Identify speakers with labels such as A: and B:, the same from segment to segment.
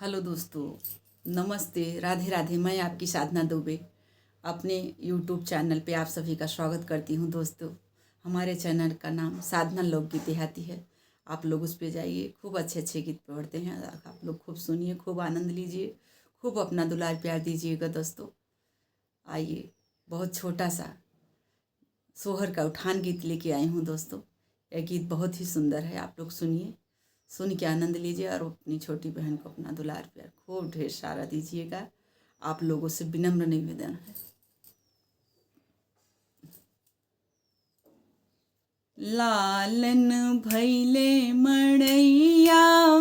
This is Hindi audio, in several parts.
A: हेलो दोस्तों, नमस्ते, राधे राधे। मैं आपकी साधना दुबे अपने यूट्यूब चैनल पे आप सभी का स्वागत करती हूँ। दोस्तों, हमारे चैनल का नाम साधना लोकगीत देहाती है। आप लोग उस पे जाइए, खूब अच्छे अच्छे गीत पढ़ते हैं। आप लोग खूब सुनिए, खूब आनंद लीजिए, खूब अपना दुलार प्यार दीजिएगा। दोस्तों आइए, बहुत छोटा सा सोहर का उठान गीत लेके आई हूँ। दोस्तों यह गीत बहुत ही सुंदर है, आप लोग सुनिए, सुन के आनंद लीजिए और अपनी छोटी बहन को अपना दुलार प्यार खूब ढेर सारा दीजिएगा। आप लोगों से विनम्र निवेदन है। लालन भैले मड़ैया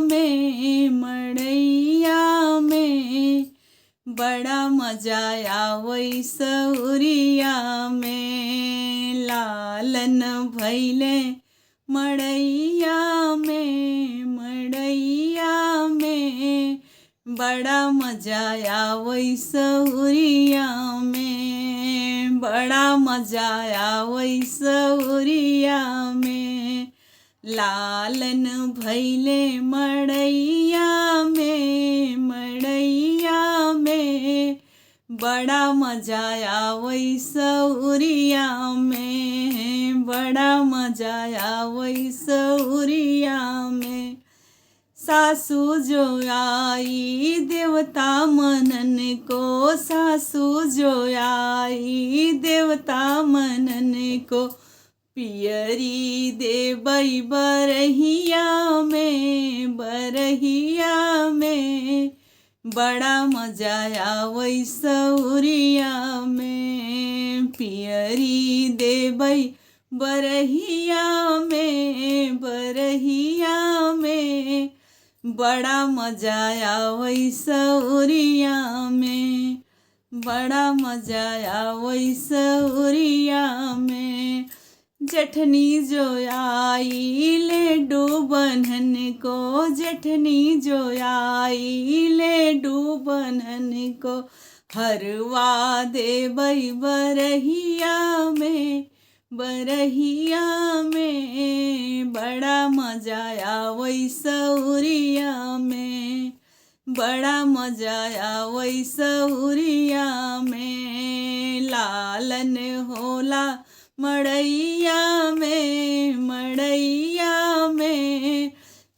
A: में बड़ा मजा आवै सौरिया में। लालन भैले मड़ैया में बड़ा मजा आवै सौरिया में। बड़ा मजा आवै सौरिया में। लालन भैले मड़ैया में बड़ा मजा आवै सौरिया में। बड़ा मजा आवै सौरिया में। सासू जो आई देवता मनन को, सासू जो आई देवता मनन को, पियरी देबै बरहिया में। बड़ा मजा आवै सौरिया में। पियरी देबै बरहिया में। बड़ा मजा आवै सौरिया में। बड़ा मजा आवै सौरिया में। जेठनी जो आई लेडू बनन को, जेठनी जो आई लेडू बनन को, हरवा देबै बरहिया में। बड़ा मजा आवै सौरिया में। बड़ा मजा आवै सौरिया में। लालन होला मड़ैया में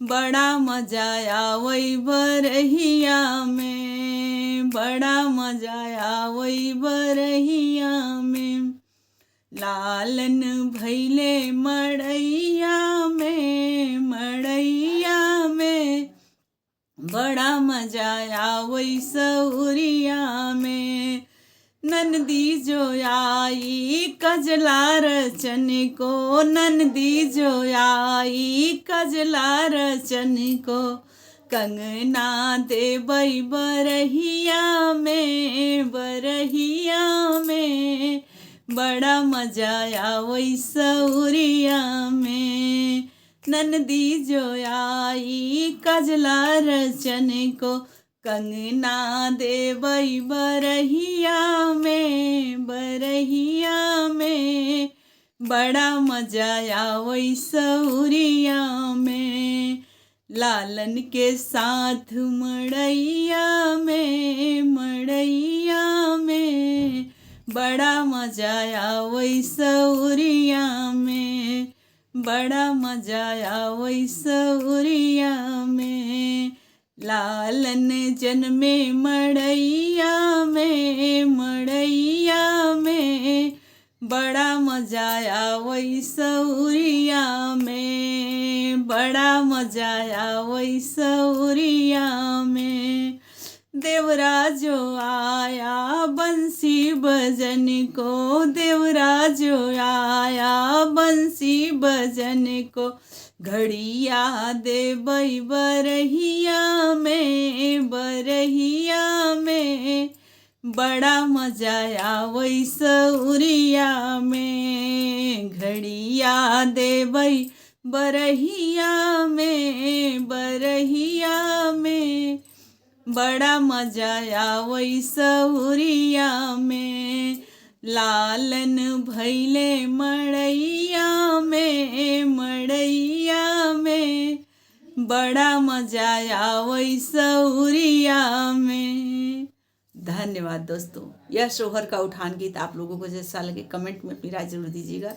A: बड़ा मजा आवै बरहिया में। बड़ा मजा आवै बरहिया में। लालन भैले मड़ैया में बड़ा मजा आवै सौरिया में। नंदी जो आई कजला रचन को, नंदी जो आई कजला रचन को, कंगना देबै बरहिया में। बड़ा मजा आवै सौरिया में। नंदी जो आई कजला रचन को, कंगना देबै बरहिया में। बड़ा मजा आवै सौरिया में। लालन के साथ मड़ैया में बड़ा मजा आवै सौरिया में। बड़ा मजा आवै सौरिया में। लालन जन्मे मड़ैया में बड़ा मजा आवै सौरिया में। बड़ा मजा आवै सौरिया में। देवरा जो आया बंसी बजन को, देवरा जो आया बंसी बजन को, घड़िया देबै बरहिया में। बड़ा मजा आवै सौरिया में। घड़िया देबै बरहिया में। बड़ा मजा आवै सौरिया में। लालन भैले मड़ैया में बड़ा मजा आवै सौरिया में। धन्यवाद दोस्तों। यह शोहर का उठान गीत आप लोगों को जैसा लगे कमेंट में अपनी राय जरूर दीजिएगा।